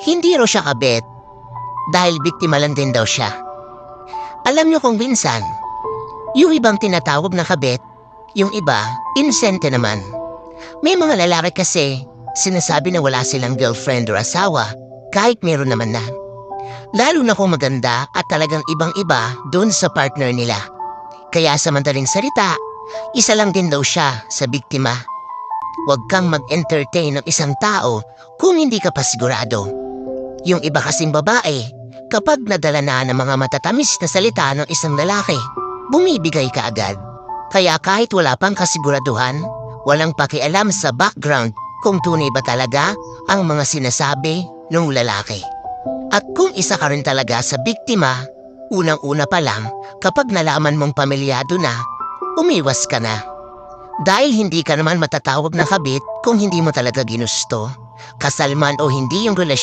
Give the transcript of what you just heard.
Hindi raw siya kabit dahil biktima lang din daw siya. Alam niyo kung minsan, yung ibang tinatawag na kabit, yung iba, inosente naman. May mga lalaki kasi sinasabi na wala silang girlfriend or asawa kahit meron naman na. Lalo na kung maganda at talagang ibang-iba dun sa partner nila. Kaya sa madaling salita, isa lang din daw siya sa biktima. Huwag kang mag-entertain ng isang tao kung hindi ka pa sigurado. Yung iba kasing babae, kapag nadala na ng mga matatamis na salita ng isang lalaki, bumibigay ka agad. Kaya kahit wala pang kasiguraduhan, walang pakialam sa background kung tunay ba talaga ang mga sinasabi ng lalaki. At kung isa ka rin talaga sa biktima, unang-una pa lang kapag nalaman mong pamilyado na, umiwas ka na. Dahil hindi ka naman matatawag na kabit kung hindi mo talaga ginusto. Kasal man o hindi yung relasyon